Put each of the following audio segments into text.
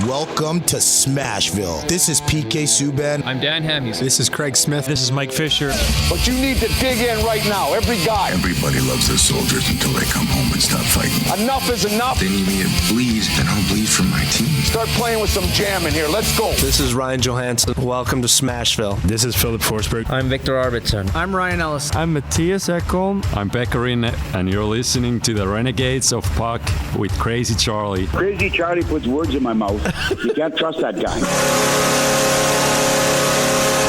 Welcome to Smashville. This is PK Subban. I'm Dan Hamhuis. This is Craig Smith. This is Mike Fisher. But you need to dig in right now, every guy. Everybody loves their soldiers until they come home and stop fighting. Enough is enough. They need me to bleed, and I'll bleed for my team. Start playing with some jam in here. Let's go. This is Ryan Johansson. Welcome to Smashville. This is Philip Forsberg. I'm Victor Arvidsson. I'm Ryan Ellis. I'm Matthias Ekholm. I'm Beckerin, and you're listening to the Renegades of Puck with Crazy Charlie. Crazy Charlie puts words in my mouth. You can't trust that guy.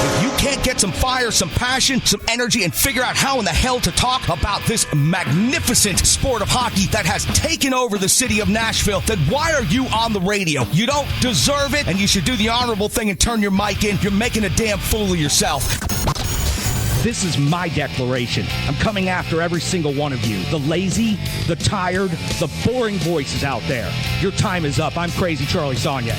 If you can't get some fire, some passion, some energy, and figure out how in the hell to talk about this magnificent sport of hockey that has taken over the city of Nashville, then why are you on the radio? You don't deserve it, and you should do the honorable thing and turn your mic in. You're making a damn fool of yourself. This is my declaration. I'm coming after every single one of you. The lazy, the tired, the boring voices out there. Your time is up. I'm Crazy Charlie Saunier.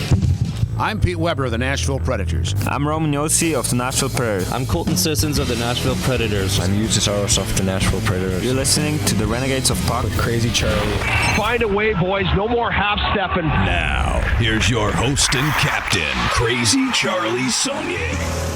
I'm Pete Weber of the Nashville Predators. I'm Roman Yossi of the Nashville Predators. I'm Colton Sissons of the Nashville Predators. I'm Eustace of the Nashville Predators. You're listening to the Renegades of Puck with Crazy Charlie. Find a way, boys. No more half-stepping. Now, here's your host and captain, Crazy Charlie Saunier.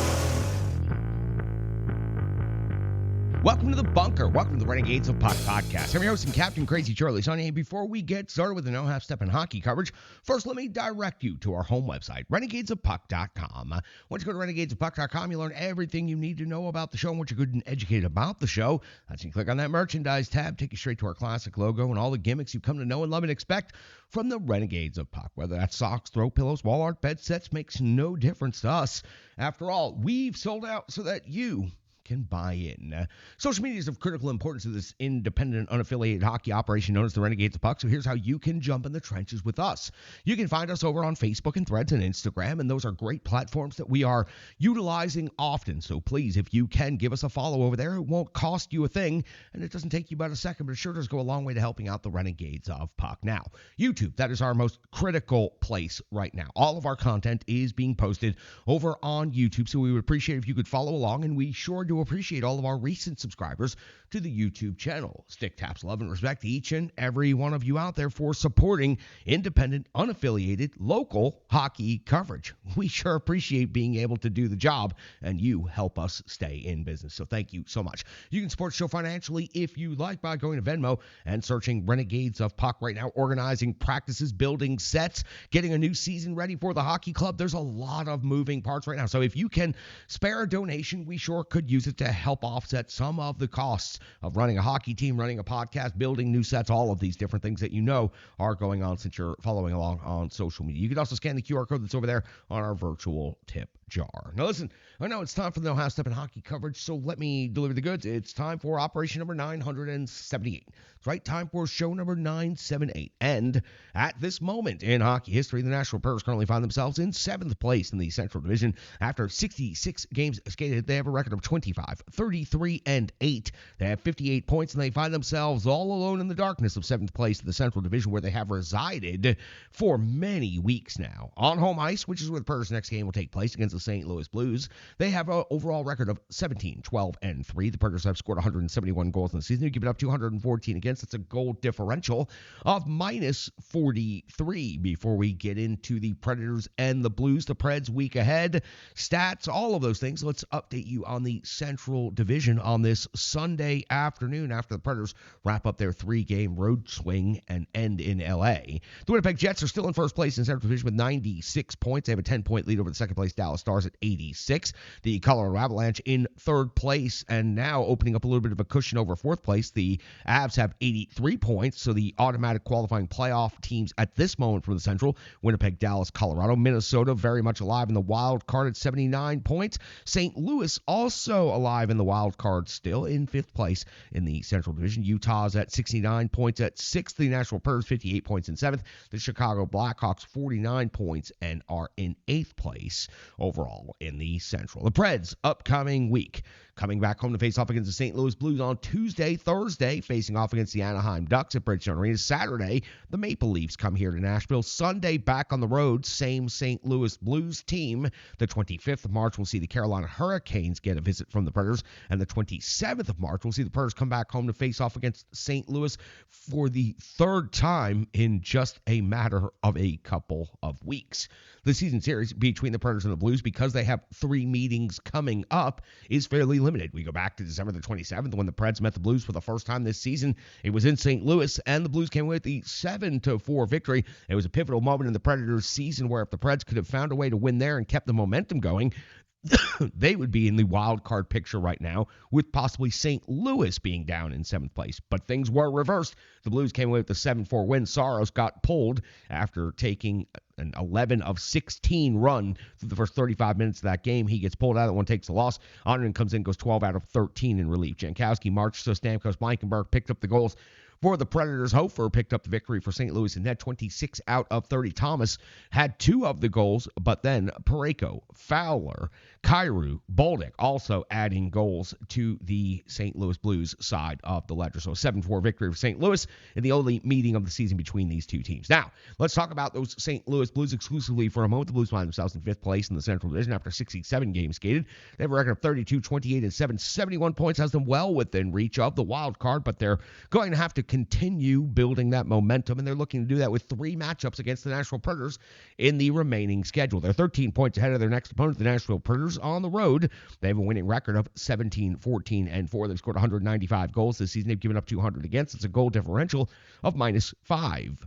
Welcome to the bunker. Welcome to the Renegades of Puck podcast. I'm your host and captain, Crazy Charlie Saunier. Before we get started with the No Half Step in hockey coverage, first let me direct you to our home website, renegadesofpuck.com. Once you go to renegadesofpuck.com, you learn everything you need to know about the show and what you're good and educated about the show. That's when you click on that merchandise tab, take you straight to our classic logo and all the gimmicks you've come to know and love and expect from the Renegades of Puck. Whether that's socks, throw pillows, wall art, bed sets, makes no difference to us. After all, we've sold out so that you can buy in. Social media is of critical importance to this independent, unaffiliated hockey operation known as the Renegades of Puck, so here's how you can jump in the trenches with us. You can find us over on Facebook and Threads and Instagram, and those are great platforms that we are utilizing often, so please, if you can, give us a follow over there. It won't cost you a thing, and it doesn't take you about a second, but it sure does go a long way to helping out the Renegades of Puck. Now, YouTube, that is our most critical place right now. All of our content is being posted over on YouTube, so we would appreciate if you could follow along, and we sure do appreciate all of our recent subscribers to the YouTube channel. Stick taps love and respect to each and every one of you out there for supporting independent, unaffiliated, local hockey coverage. We sure appreciate being able to do the job, and you help us stay in business. So thank you so much. You can support the show financially if you like by going to Venmo and searching Renegades of Puck right now, organizing practices, building sets, getting a new season ready for the hockey club. There's a lot of moving parts right now. So if you can spare a donation, we sure could use it to help offset some of the costs of running a hockey team, running a podcast, building new sets, all of these different things that you know are going on since you're following along on social media. You can also scan the QR code that's over there on our virtual tip jar. Now listen, I know it's time for the No Half Step in hockey coverage, so let me deliver the goods. It's time for operation number 978. It's right, time for show number 978. And at this moment in hockey history, the Nashville Predators currently find themselves in 7th place in the Central Division. After 66 games skated, they have a record of 25, 33, and 8. They have 58 points, and they find themselves all alone in the darkness of 7th place in the Central Division, where they have resided for many weeks now. On home ice, which is where the Predators' next game will take place against the St. Louis Blues, they have an overall record of 17, 12, and 3. The Predators have scored 171 goals in the season. They've given up 214 against. That's a goal differential of minus 43. Before we get into the Predators and the Blues, the Preds week ahead, stats, all of those things, let's update you on the Central Division on this Sunday afternoon after the Predators wrap up their 3-game road swing and end in L.A. The Winnipeg Jets are still in first place in the Central Division with 96 points. They have a 10-point lead over the second-place Dallas Stars at 86. The Colorado Avalanche in third place, and now opening up a little bit of a cushion over fourth place. The Avs have 83 points, so the automatic qualifying playoff teams at this moment for the Central, Winnipeg, Dallas, Colorado. Minnesota very much alive in the wild card at 79 points. St. Louis also alive in the wild card, still in 5th place in the Central Division. Utah's at 69 points at 6th. The Nashville Predators 58 points in 7th. The Chicago Blackhawks 49 points and are in 8th place overall in the Central. The Preds upcoming week, coming back home to face off against the St. Louis Blues on Tuesday. Thursday, facing off against the Anaheim Ducks at Bridgestone Arena. Saturday, the Maple Leafs come here to Nashville. Sunday, back on the road, same St. Louis Blues team. The 25th of March, we'll see the Carolina Hurricanes get a visit from the Predators. And the 27th of March, we'll see the Predators come back home to face off against St. Louis for the third time in just a matter of a couple of weeks. The season series between the Predators and the Blues, because they have 3 meetings coming up, is fairly limited. We go back to December the 27th when the Preds met the Blues for the first time this season. It was in St. Louis, and the Blues came away with the 7-4 victory. It was a pivotal moment in the Predators' season where if the Preds could have found a way to win there and kept the momentum going, they would be in the wild card picture right now, with possibly St. Louis being down in 7th place. But things were reversed. The Blues came away with the 7-4 win. Saros got pulled after taking an 11 of 16 run through the first 35 minutes of that game. He gets pulled out. That one takes the loss. Anderson comes in, goes 12 out of 13 in relief. Jankowski, Marchessault, Stamkos, Blankenberg picked up the goals for the Predators. Hofer picked up the victory for St. Louis in net, 26 out of 30. Thomas had 2 of the goals, but then Parayko, Fowler, Kyrou, Bolduc also adding goals to the St. Louis Blues side of the ledger. So a 7-4 victory for St. Louis in the only meeting of the season between these two teams. Now, let's talk about those St. Louis Blues exclusively for a moment. The Blues find themselves in 5th place in the Central Division after 67 games skated. They have a record of 32, 28, and 7. 71 points has them well within reach of the wild card, but they're going to have to continue building that momentum, and they're looking to do that with 3 matchups against the Nashville Predators in the remaining schedule. They're 13 points ahead of their next opponent, the Nashville Predators, on the road. They have a winning record of 17, 14, and 4. They've scored 195 goals this season. They've given up 200 against. It's a goal differential of -5.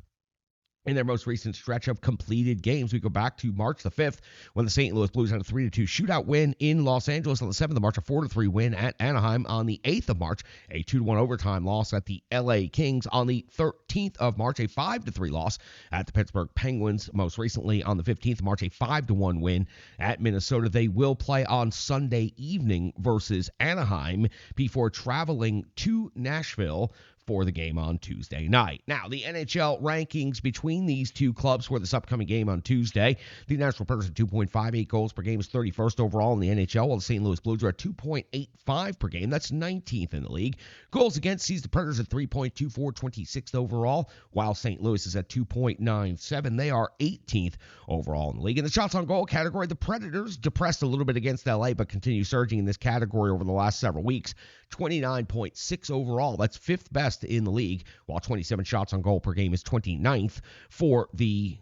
In their most recent stretch of completed games, we go back to March the 5th when the St. Louis Blues had a 3-2 shootout win in Los Angeles. On the 7th of March, a 4-3 win at Anaheim. On the 8th of March, a 2-1 overtime loss at the LA Kings. On the 13th of March, a 5-3 loss at the Pittsburgh Penguins. Most recently, on the 15th of March, a 5-1 win at Minnesota. They will play on Sunday evening versus Anaheim before traveling to Nashville for the game on Tuesday night. Now, the NHL rankings between these two clubs for this upcoming game on Tuesday. The Nashville Predators at 2.58 goals per game is 31st overall in the NHL, while the St. Louis Blues are at 2.85 per game. That's 19th in the league. Goals against sees the Predators at 3.24, 26th overall, while St. Louis is at 2.97. They are 18th overall in the league. In the shots on goal category, the Predators depressed a little bit against LA, but continue surging in this category over the last several weeks. 29.6 overall. That's 5th best in the league, while 27 shots on goal per game is 29th for the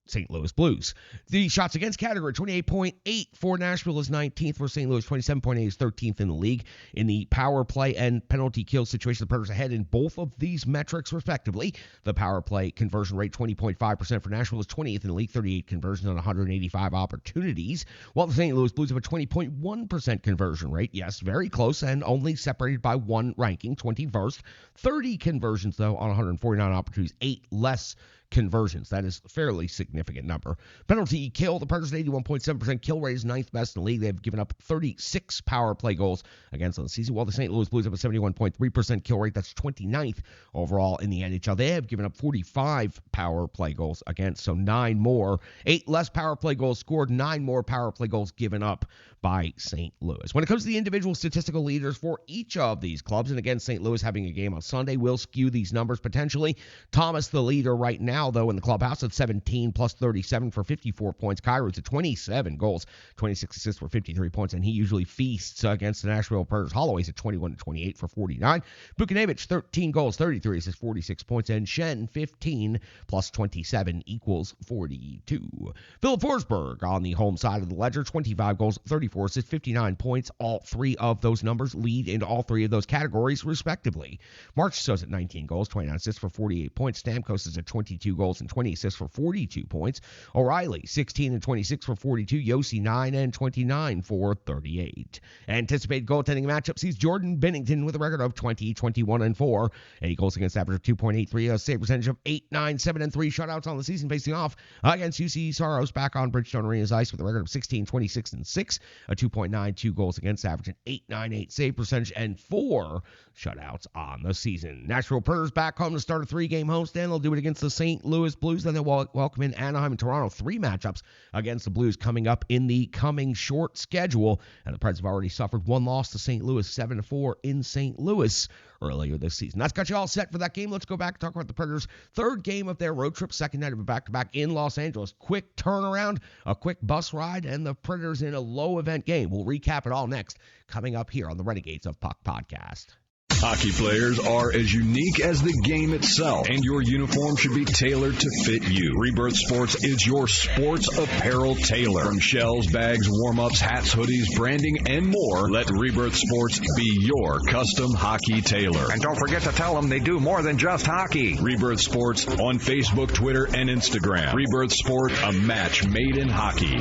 St. Louis Blues. The shots against category, 28.8 for Nashville is 19th, for St. Louis 27.8 is 13th in the league. In the power play and penalty kill situation, the Predators ahead in both of these metrics respectively. The power play conversion rate, 20.5% for Nashville, is 20th in the league, 38 conversions on 185 opportunities, while the St. Louis Blues have a 20.1% conversion rate. Yes, very close and only separated by 1 ranking, 21st. 30 conversions, though, on 149 opportunities, 8 less conversions. That is a fairly significant number. Penalty kill, the Predators' 81.7% kill rate is 9th best in the league. They've given up 36 power play goals against on the season, while the St. Louis Blues have a 71.3% kill rate. That's 29th overall in the NHL. They have given up 45 power play goals against, so 9 more. 8 less power play goals scored, 9 more power play goals given up by St. Louis. When it comes to the individual statistical leaders for each of these clubs, and again, St. Louis having a game on Sunday will skew these numbers potentially. Thomas, the leader right now, though, in the clubhouse at 17 plus 37 for 54 points. Kyrou's at 27 goals, 26 assists for 53 points, and he usually feasts against the Nashville Predators. Holloway's at 21 to 28 for 49. Buchnevich, 13 goals, 33 assists, 46 points, and Shen, 15 plus 27 equals 42. Philip Forsberg on the home side of the ledger, 25 goals, 34 assists, 59 points. All 3 of those numbers lead into all 3 of those categories, respectively. Marchessault's at 19 goals, 29 assists for 48 points. Stamkos is at 22 goals and 20 assists for 42 points. O'Reilly, 16 and 26 for 42. Yossi, 9 and 29 for 38. Anticipated goaltending matchup sees Jordan Binnington with a record of 20, 21, and 4. 8 goals against average of 2.83. A save percentage of 8, 9, 7, and 3 shutouts on the season, facing off against UC Saros back on Bridgestone Arena's ice with a record of 16, 26, and 6. A 2.92 goals against average, an 8.98 save percentage, and 4 shutouts on the season. Nashville Predators back home to start a 3-game homestand. They'll do it against the St. St. Louis Blues. Then they'll welcome in Anaheim and Toronto. 3 matchups against the Blues coming up in the coming short schedule. And the Preds have already suffered 1 loss to St. Louis, 7-4 in St. Louis earlier this season. That's got you all set for that game. Let's go back and talk about the Predators' 3rd game of their road trip, 2nd night of a back-to-back in Los Angeles. Quick turnaround, a quick bus ride, and the Predators in a low-event game. We'll recap it all next, coming up here on the Renegades of Puck podcast. Hockey players are as unique as the game itself, and your uniform should be tailored to fit you. Rebirth Sports is your sports apparel tailor. From shells, bags, warm-ups, hats, hoodies, branding, and more, let Rebirth Sports be your custom hockey tailor. And don't forget to tell them they do more than just hockey. Rebirth Sports on Facebook, Twitter, and Instagram. Rebirth Sport, a match made in hockey.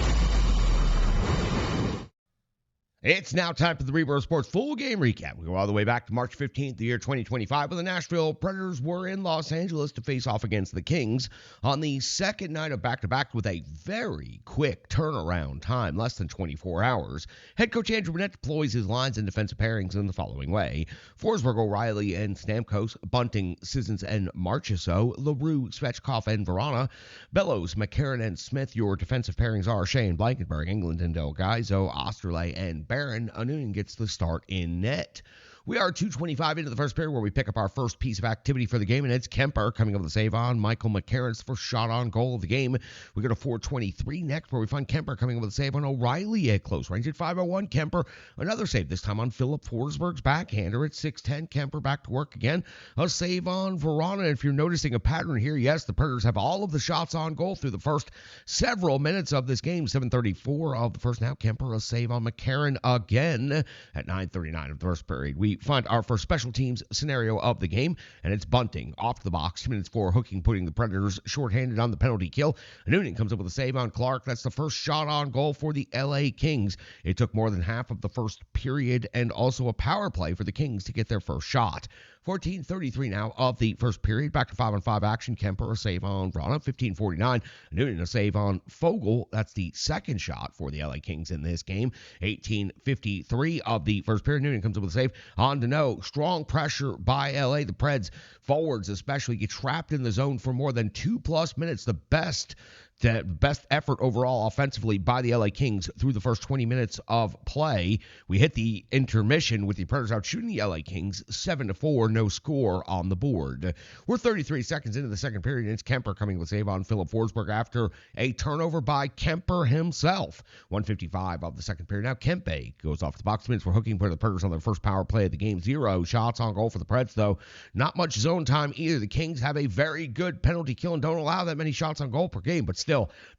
It's now time for the Rebirth Sports full game recap. We go all the way back to March 15th, the year 2025, when the Nashville Predators were in Los Angeles to face off against the Kings on the 2nd night of back-to-back with a very quick turnaround time, less than 24 hours. Head coach Andrew Burnett deploys his lines and defensive pairings in the following way: Forsberg, O'Reilly, and Stamkos; Bunting, Sissons, and Marchessault; LaRue, Svechkov, and Verana; Bellows, McCarron, and Smith. Your defensive pairings are Shea and Blankenberg, Englund and Delgaiso, Osterley, and Barron. Noonan gets the start in net. We are 2:25 into the first period, where we pick up our first piece of activity for the game, and it's Kemper coming up with a save on Michael McCarron's first shot on goal of the game. We go to 4:23 next, where we find Kemper coming up with a save on O'Reilly at close range. At 5:01, Kemper, another save, this time on Philip Forsberg's backhander. At 6:10, Kemper back to work again. A save on Verana. If you're noticing a pattern here, yes, the Predators have all of the shots on goal through the first several minutes of this game. 7:34 of the first. Now Kemper, a save on McCarron again at 9:39 of the first period. We find our first special teams scenario of the game, and it's Bunting off the box, 2 minutes for hooking, putting the Predators shorthanded on the penalty kill. Noonan comes up with a save on Clark. That's the first shot on goal for the LA Kings. It took more than half of the first period and also a power play for the Kings to get their first shot. 14:33 now of the first period. Back to 5-on-5 action. Kemper, a save on Verana. 15:49. Noonan, a save on Fogle. That's the second shot for the LA Kings in this game. 18:53 of the first period. Noonan comes up with a save on Deneau. Strong pressure by LA. The Preds forwards especially get trapped in the zone for more than 2+ minutes. The best effort overall offensively by the LA Kings through the first 20 minutes of play. We hit the intermission with the Predators out shooting the LA Kings 7-4, no score on the board. We're 33 seconds into the second period, and it's Kemper coming with a save on Philip Forsberg after a turnover by Kemper himself. 1:55 of the second period. Now Kempe goes off the box. Minutes for hooking, putting the Predators on their first power play of the game. 0 shots on goal for the Preds, though. Not much zone time either. The Kings have a very good penalty kill and don't allow that many shots on goal per game, but still,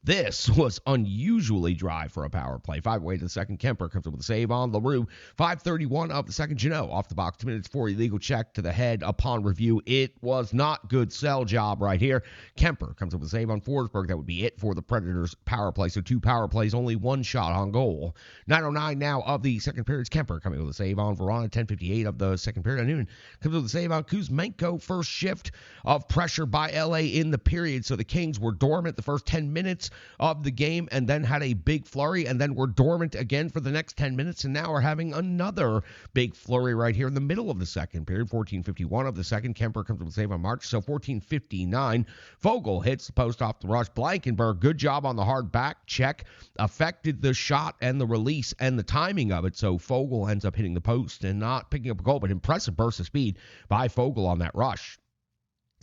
this was unusually dry for a power play. 5 away to the second. Kemper comes up with a save on LaRue. 5:31 of the second. Jeannot off the box. 2 minutes for illegal check to the head upon review. It was not good sell job right here. Kemper comes up with a save on Forsberg. That would be it for the Predators' power play. So 2 power plays, only 1 shot on goal. 9:09 now of the second period. It's Kemper coming with a save on Verana. 10:58 of the second period. Noonan comes with a save on Kuzmenko. First shift of pressure by LA in the period. So the Kings were dormant the first 10 minutes of the game and then had a big flurry, and then were dormant again for the next 10 minutes, and now are having another big flurry right here in the middle of the second period. 14:51 of the second. Kemper comes with a save on March. So 14:59. Fogle hits the post off the rush. Blankenberg, good job on the hard back check, affected the shot and the release and the timing of it. So Fogle ends up hitting the post and not picking up a goal, but impressive burst of speed by Fogle on that rush.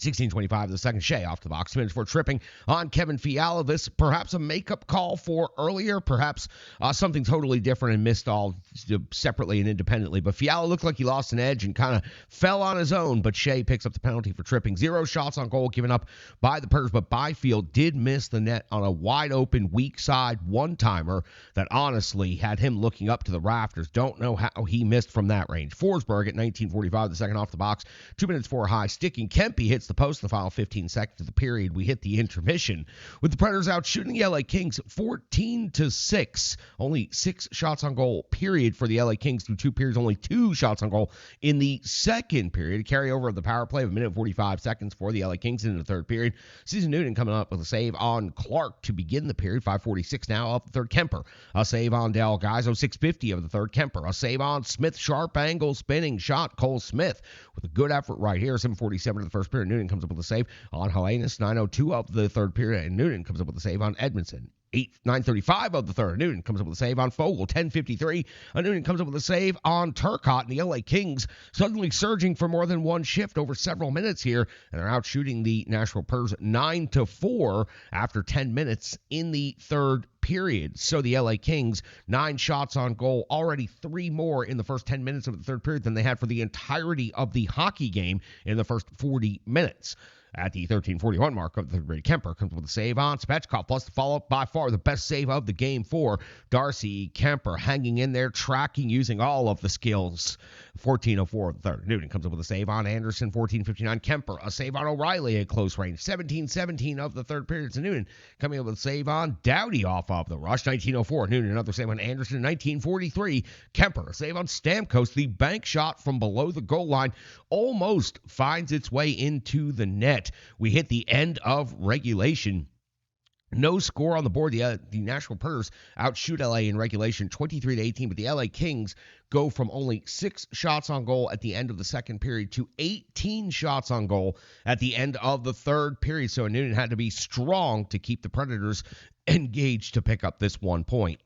16:25 the second. Shea off the box. 2 minutes for tripping on Kevin Fiala. This perhaps a makeup call for earlier, perhaps something totally different and missed all separately and independently. But Fiala looked like he lost an edge and kind of fell on his own, but Shea picks up the penalty for tripping. 0 shots on goal given up by the Predators, but Byfield did miss the net on a wide open, weak side one-timer that honestly had him looking up to the rafters. Don't know how he missed from that range. Forsberg at 19:45 the second off the box. 2 minutes for a high sticking. Kempe hits the post in the final 15 seconds of the period. We hit the intermission with the Predators out shooting the LA Kings 14-6. Only 6 shots on goal, period, for the LA Kings through 2 periods. Only 2 shots on goal in the second period. Carryover of the power play of 1:45 for the LA Kings into the third period. Season Noonan coming up with a save on Clark to begin the period. 5:46 now of the third. Kemper, a save on Delgaiso. 6:50 of the third. Kemper, a save on Smith. Sharp angle, spinning shot. Cole Smith with a good effort right here. 7:47 of the first period. Noonan Noonan comes up with a save on Hellenis. 9:02 of the third period, and Noonan comes up with a save on Edmondson. 9:35 of the third, Noonan comes up with a save on Fogle. 10:53, Noonan comes up with a save on Turcotte, and the LA Kings suddenly surging for more than one shift over several minutes here, and are out shooting the Nashville Preds 9-4 after 10 minutes in the third period. So the LA Kings, 9 shots on goal, already 3 more in the first 10 minutes of the third period than they had for the entirety of the hockey game in the first 40 minutes. At the 13:41 mark of the third period, Kemper comes with a save on Svechkov, plus the follow-up, by far the best save of the game for Darcy Kemper, hanging in there, tracking, using all of the skills. 14:04 of the third. Noonan comes up with a save on Anderson. 14:59, Kemper, a save on O'Reilly at close range. 17:17 of the third period. It's Noonan coming up with a save on Doughty off of the rush. 19:04, Noonan, another save on Anderson. 19:43, Kemper, a save on Stamkos. The bank shot from below the goal line almost finds its way into the net. We hit the end of regulation. No score on the board. The Nashville Predators outshoot LA in regulation 23-18, but the LA Kings go from only 6 shots on goal at the end of the second period to 18 shots on goal at the end of the third period. So Noonan had to be strong to keep the Predators engaged to pick up this 1 point.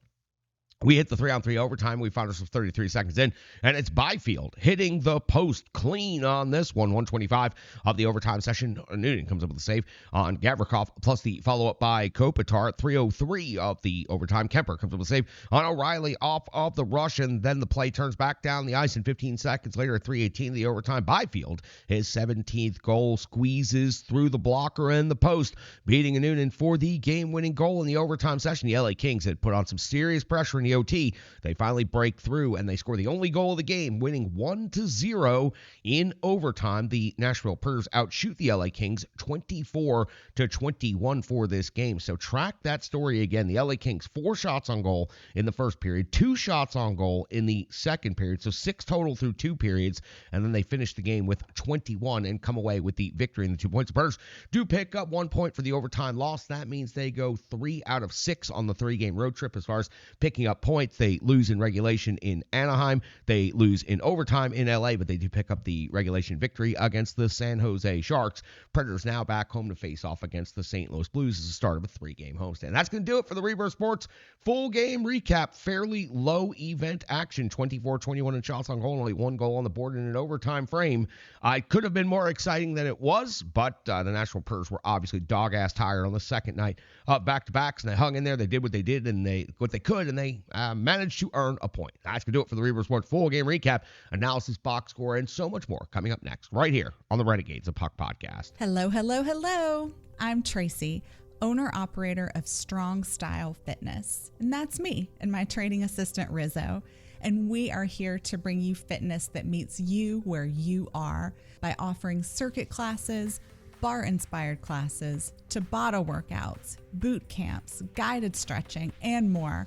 We hit the 3-on-3 overtime. We found ourselves 33 seconds in, and it's Byfield hitting the post clean on this one. 125 of the overtime session. Noonan comes up with a save on Gavrikov, plus the follow-up by Kopitar at 3:03 of the overtime. Kemper comes up with a save on O'Reilly off of the rush, and then the play turns back down the ice, and 15 seconds later at 3:18 of the overtime, Byfield, his 17th goal, squeezes through the blocker and the post, beating Noonan for the game-winning goal in the overtime session. The LA Kings had put on some serious pressure in the OT. They finally break through, and they score the only goal of the game, winning 1-0 in overtime. The Nashville Predators outshoot the LA Kings 24-21 for this game. So track that story again. The LA Kings, 4 shots on goal in the first period, 2 shots on goal in the second period, so 6 total through 2 periods, and then they finish the game with 21 and come away with the victory in the 2 points. The Predators do pick up 1 point for the overtime loss. That means they go 3 out of 6 on the 3-game road trip as far as picking up points. They lose in regulation in Anaheim. They lose in overtime in LA, but they do pick up the regulation victory against the San Jose Sharks. Predators now back home to face off against the St. Louis Blues as the start of a 3-game homestand. That's going to do it for the Rebirth Sports full game recap. Fairly low event action, 24-21 in shots on goal, only 1 goal on the board in an overtime frame. It could have been more exciting than it was, but the Nashville Predators were obviously dog-ass tired on the second night of back-to-backs, and they hung in there. They did what they did, and what they could, and they managed to earn a point. That's going to do it for the Rebirth Sports full game recap, analysis, box score, and so much more coming up next, right here on the Renegades of Puck podcast. Hello, hello, hello. I'm Tracy, owner-operator of Strong Style Fitness. And that's me and my training assistant, Rizzo. And we are here to bring you fitness that meets you where you are by offering circuit classes, bar-inspired classes, Tabata workouts, boot camps, guided stretching, and more,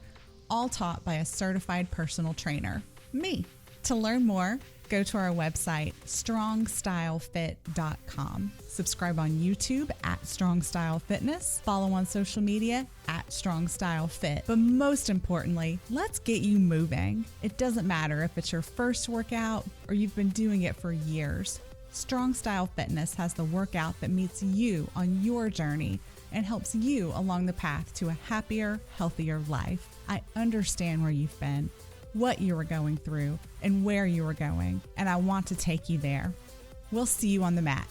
all taught by a certified personal trainer, me. To learn more, go to our website, strongstylefit.com. Subscribe on YouTube at Strong Style Fitness. Follow on social media at Strong Style Fit. But most importantly, let's get you moving. It doesn't matter if it's your first workout or you've been doing it for years. Strong Style Fitness has the workout that meets you on your journey and helps you along the path to a happier, healthier life. I understand where you've been, what you were going through, and where you were going, and I want to take you there. We'll see you on the mat.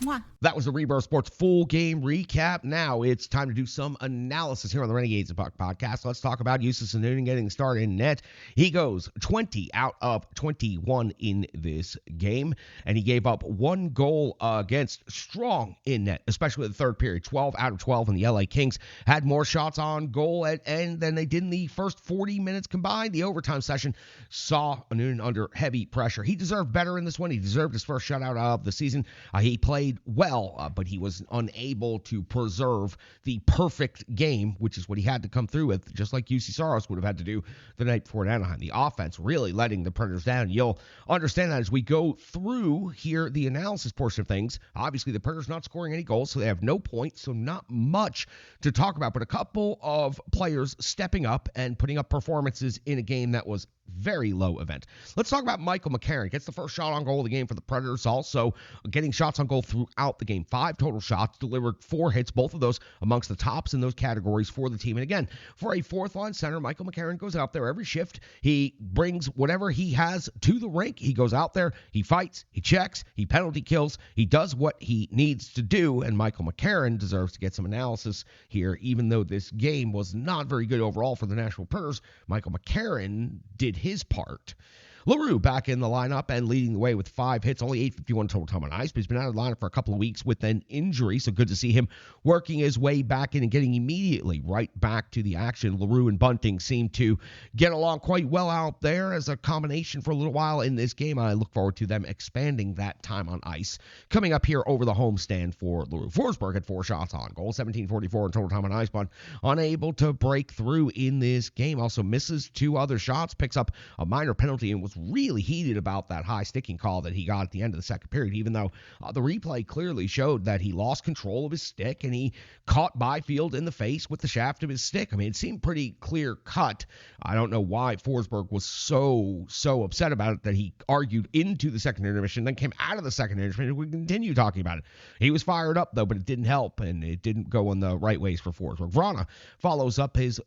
Mwah. That was the Rebirth Sports full game recap. Now it's time to do some analysis here on the Renegades of Puck podcast. Let's talk about Justus Noonan getting started in net. He goes 20 out of 21 in this game, and he gave up 1 goal against. Strong in net, especially in the third period. 12 out of 12, and the LA Kings had more shots on goal than they did in the first 40 minutes combined. The overtime session saw Noonan under heavy pressure. He deserved better in this one. He deserved his first shutout of the season. He played well, but he was unable to preserve the perfect game, which is what he had to come through with, just like UC Saros would have had to do the night before at Anaheim. The offense really letting the Predators down. You'll understand that as we go through here the analysis portion of things. Obviously, the Predators not scoring any goals, so they have no points, so not much to talk about, but a couple of players stepping up and putting up performances in a game that was very low event. Let's talk about Michael McCarron. Gets the first shot on goal of the game for the Predators, also getting shots on goal throughout the game. 5 total shots, delivered 4 hits, both of those amongst the tops in those categories for the team. And again, for a fourth-line center, Michael McCarron goes out there every shift. He brings whatever he has to the rink. He goes out there, he fights, he checks, he penalty kills, he does what he needs to do, and Michael McCarron deserves to get some analysis here. Even though this game was not very good overall for the Nashville Predators, Michael McCarron did his part. LaRue back in the lineup and leading the way with 5 hits, only 851 total time on ice, but he's been out of the lineup for a couple of weeks with an injury, so good to see him working his way back in and getting immediately right back to the action. LaRue and Bunting seem to get along quite well out there as a combination for a little while in this game. I look forward to them expanding that time on ice. Coming up here over the homestand for LaRue. Forsberg had 4 shots on goal, 17:44 in total time on ice, but unable to break through in this game. Also misses 2 other shots, picks up a minor penalty, and was really heated about that high sticking call that he got at the end of the second period, even though the replay clearly showed that he lost control of his stick and he caught Byfield in the face with the shaft of his stick. I mean, it seemed pretty clear cut. I don't know why Forsberg was so upset about it that he argued into the second intermission, then came out of the second intermission, and we continue talking about it. He was fired up, though, but it didn't help, and it didn't go in the right ways for Forsberg. Vrana follows up his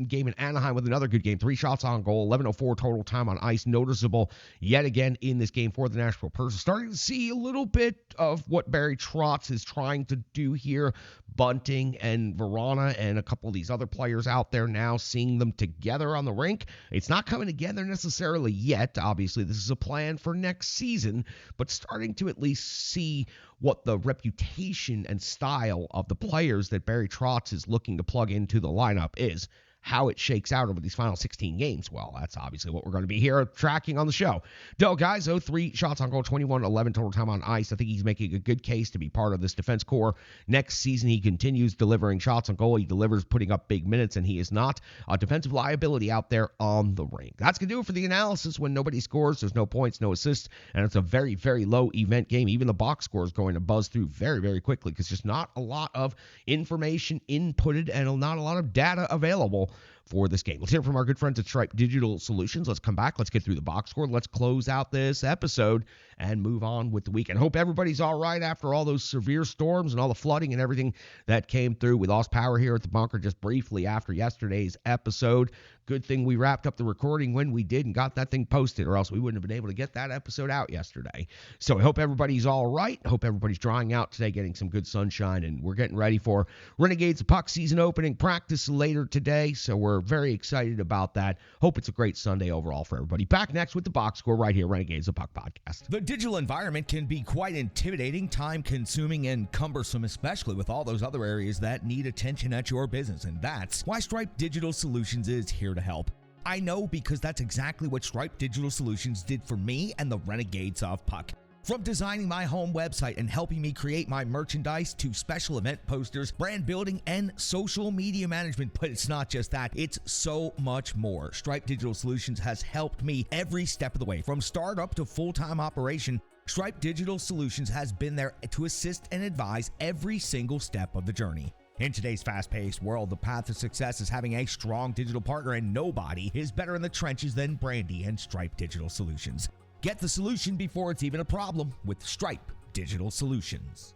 game in Anaheim with another good game. 3 shots on goal, 11:04 total time on ice. Noticeable yet again in this game for the Nashville Predators. Starting to see a little bit of what Barry Trotz is trying to do here. Bunting and Vrana and a couple of these other players out there now, seeing them together on the rink. It's not coming together necessarily yet. Obviously, this is a plan for next season, but starting to at least see what the reputation and style of the players that Barry Trotz is looking to plug into the lineup is. How it shakes out over these final 16 games, well, that's obviously what we're going to be here tracking on the show. Del Gaizo, 3 shots on goal, 21-11 total time on ice. I think he's making a good case to be part of this defense core. Next season, he continues delivering shots on goal. He delivers putting up big minutes, and he is not a defensive liability out there on the rink. That's going to do it for the analysis. When nobody scores, there's no points, no assists, and it's a very, very low event game. Even the box score is going to buzz through very, very quickly because there's not a lot of information inputted and not a lot of data available for this game. Let's hear from our good friends at Stripe Digital Solutions. Let's come back. Let's get through the box score. Let's close out this episode and move on with the weekend. Hope everybody's all right after all those severe storms and all the flooding and everything that came through. We lost power here at the bunker just briefly after yesterday's episode. Good thing we wrapped up the recording when we did and got that thing posted, or else we wouldn't have been able to get that episode out yesterday. So I hope everybody's all right. Hope everybody's drying out today, getting some good sunshine, and we're getting ready for Renegades of Puck season opening practice later today, so we're very excited about that. Hope it's a great Sunday overall for everybody. Back next with the box score right here, Renegades of Puck podcast. The digital environment can be quite intimidating, time-consuming, and cumbersome, especially with all those other areas that need attention at your business, and that's why Stripe Digital Solutions is here to help. I know, because that's exactly what Stripe Digital Solutions did for me and the Renegades of Puck. From designing my home website and helping me create my merchandise to special event posters, brand building, and social media management. But it's not just that, it's so much more. Stripe Digital Solutions has helped me every step of the way. From startup to full-time operation, Stripe Digital Solutions has been there to assist and advise every single step of the journey. In today's fast-paced world, the path to success is having a strong digital partner, and nobody is better in the trenches than Brandy and Stripe Digital Solutions. Get the solution before it's even a problem with Stripe Digital Solutions.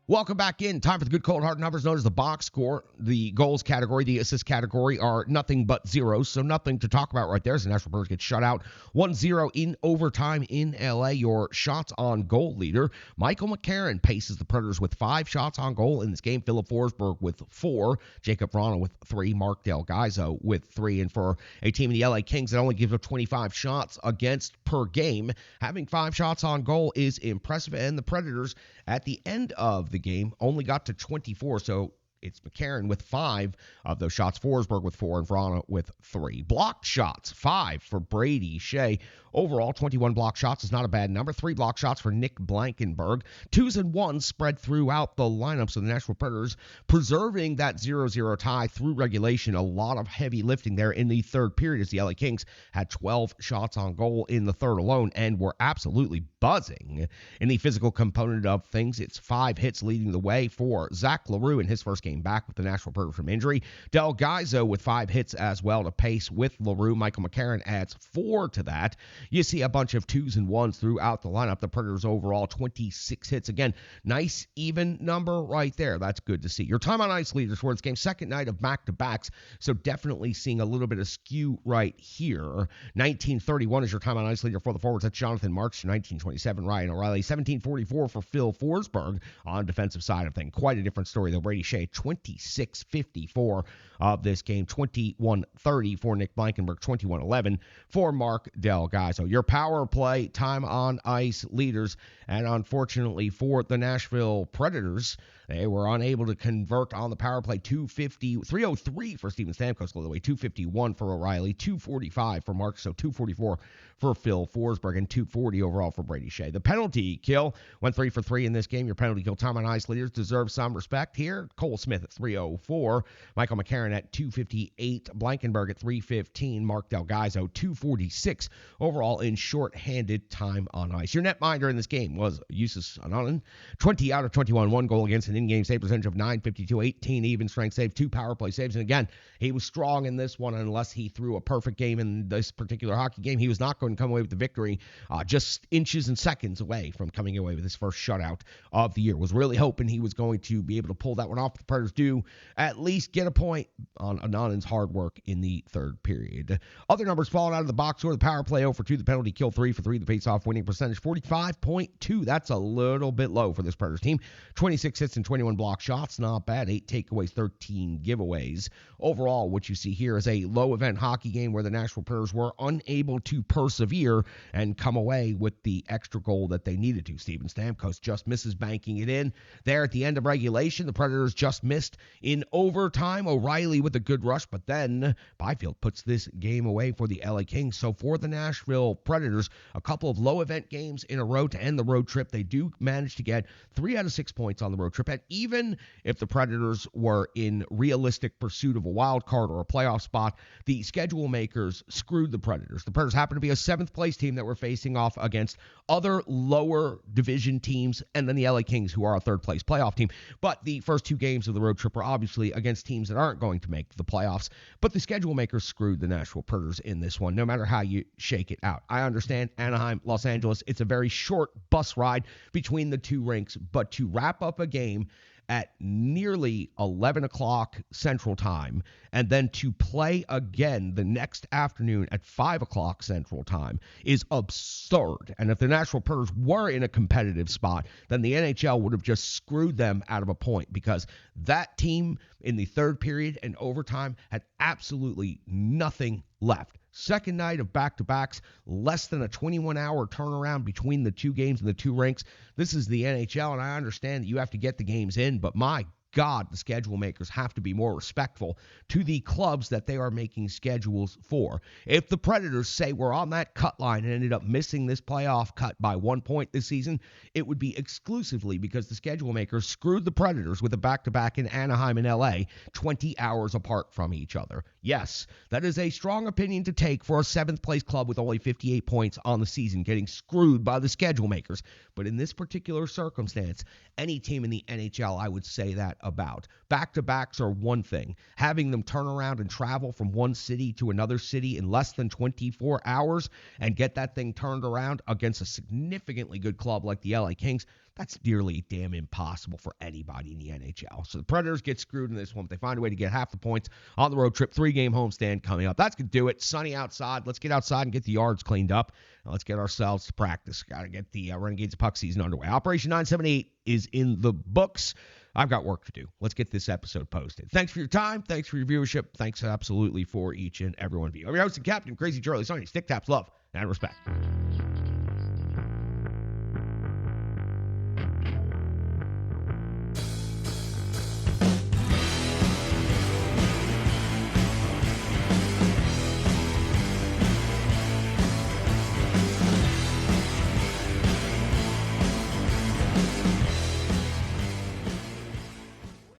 Welcome back in. Time for the good cold hard numbers known as the box score. The goals category, the assist category are nothing but zeros, so nothing to talk about right there as the Nashville Predators get shut out 1-0 in overtime in LA. Your shots on goal leader, Michael McCarron, paces the Predators with 5 shots on goal in this game. Philip Forsberg with 4, Jacob Vrana with 3, Mark Del Gaizo with 3. And for a team in the LA Kings that only gives up 25 shots against per game, having 5 shots on goal is impressive. And the Predators at the end of the game only got to 24, so it's McCarron with 5 of those shots, Forsberg with 4, and Vrana with 3. Blocked shots, 5 for Brady Shea. Overall, 21 block shots is not a bad number. 3 block shots for Nick Blankenberg. 2s and 1s spread throughout the lineup, so the Nashville Predators preserving that 0-0 tie through regulation. A lot of heavy lifting there in the third period as the LA Kings had 12 shots on goal in the third alone and were absolutely buzzing. In the physical component of things, it's 5 hits leading the way for Zach LaRue in his first game back with the Nashville Predators from injury. Del Gaizo with 5 hits as well to pace with LaRue. Michael McCarron adds 4 to that. You see a bunch of 2s and 1s throughout the lineup. The Predators overall 26 hits. Again, nice even number right there. That's good to see. Your time on ice leaders for this game, second night of back-to-backs, so definitely seeing a little bit of skew right here. 1931 is your time on ice leader for the forwards. That's Jonathan March. 1927, Ryan O'Reilly. 1744 for Phil Forsberg on defensive side of things. Quite a different story, though. Brady Shea, 26-54 of this game. 21-30 for Nick Blankenberg. 21-11 for Mark Delgado. Your power play time on ice leaders, and unfortunately for the Nashville Predators, they were unable to convert on the power play. 303 for Steven Stamkos, by the way. 251 for O'Reilly. 245 for Mark. So 244 for Phil Forsberg and 240 overall for Brady Shea. The penalty kill went 3 for 3 in this game. Your penalty kill time on ice leaders deserve some respect here. Cole Smith at 304. Michael McCarron at 258. Blankenberg at 315. Mark Delgado 246 overall in short-handed time on ice. Your netminder in this game was Justus Anonen. 20 out of 21. 1 goal against an in-game save percentage of 952. 18 even strength save. 2 power play saves. And again, he was strong in this one. Unless he threw a perfect game in this particular hockey game, he was not going to come away with the victory. Just inches and seconds away from coming away with his first shutout of the year. Was really hoping he was going to be able to pull that one off. The Predators do at least get a point on Anonen's hard work in the third period. Other numbers falling out of the box score. The power play 0 for 2. The penalty kill 3 for 3. The face-off winning percentage 45.2. That's a little bit low for this Predators team. 26 hits and 21 block shots. Not bad. 8 takeaways, 13 giveaways. Overall, what you see here is a low-event hockey game where the Nashville Predators were unable to persevere and come away with the extra goal that they needed to. Steven Stamkos just misses banking it in. There at the end of regulation, the Predators just missed in overtime. O'Reilly with a good rush, but then Byfield puts this game away for the LA Kings. So for the Nashville Predators, a couple of low-event games in a row to end the road trip. They do manage to get 3 out of 6 points on the road trip. And even if the Predators were in realistic pursuit of a wild card or a playoff spot, the schedule makers screwed the Predators. The Predators happen to be a 7th place team that were facing off against other lower division teams, and then the LA Kings, who are a 3rd place playoff team. But the first 2 games of the road trip are obviously against teams that aren't going to make the playoffs. But the schedule makers screwed the Nashville Predators in this one, no matter how you shake it out. I understand Anaheim, Los Angeles, it's a very short bus ride between the 2 rinks, but to wrap up a game at nearly 11 o'clock Central Time, and then to play again the next afternoon at 5 o'clock Central Time is absurd. And if the Nashville Predators were in a competitive spot, then the NHL would have just screwed them out of a point, because that team in the third period and overtime had absolutely nothing left. Second night of back-to-backs, less than a 21-hour turnaround between the 2 games and the 2 rinks. This is the NHL, and I understand that you have to get the games in, but my God, the schedule makers have to be more respectful to the clubs that they are making schedules for. If the Predators say we're on that cut line and ended up missing this playoff cut by 1 point this season, it would be exclusively because the schedule makers screwed the Predators with a back-to-back in Anaheim and LA 20 hours apart from each other. Yes, that is a strong opinion to take for a 7th place club with only 58 points on the season, getting screwed by the schedule makers. But in this particular circumstance, any team in the NHL, I would say that about. Back-to-backs are one thing. Having them turn around and travel from one city to another city in less than 24 hours and get that thing turned around against a significantly good club like the LA Kings, that's nearly damn impossible for anybody in the NHL. So the Predators get screwed in this one, but they find a way to get half the points on the road trip. 3-game homestand coming up. That's going to do it. Sunny outside. Let's get outside and get the yards cleaned up. Now let's get ourselves to practice. Got to get the Renegades of Puck season underway. Operation 978 is in the books. I've got work to do. Let's get this episode posted. Thanks for your time. Thanks for your viewership. Thanks absolutely for each and every one of you. I'm your host and captain, Crazy Charlie Saunier. Stick taps, love, and respect.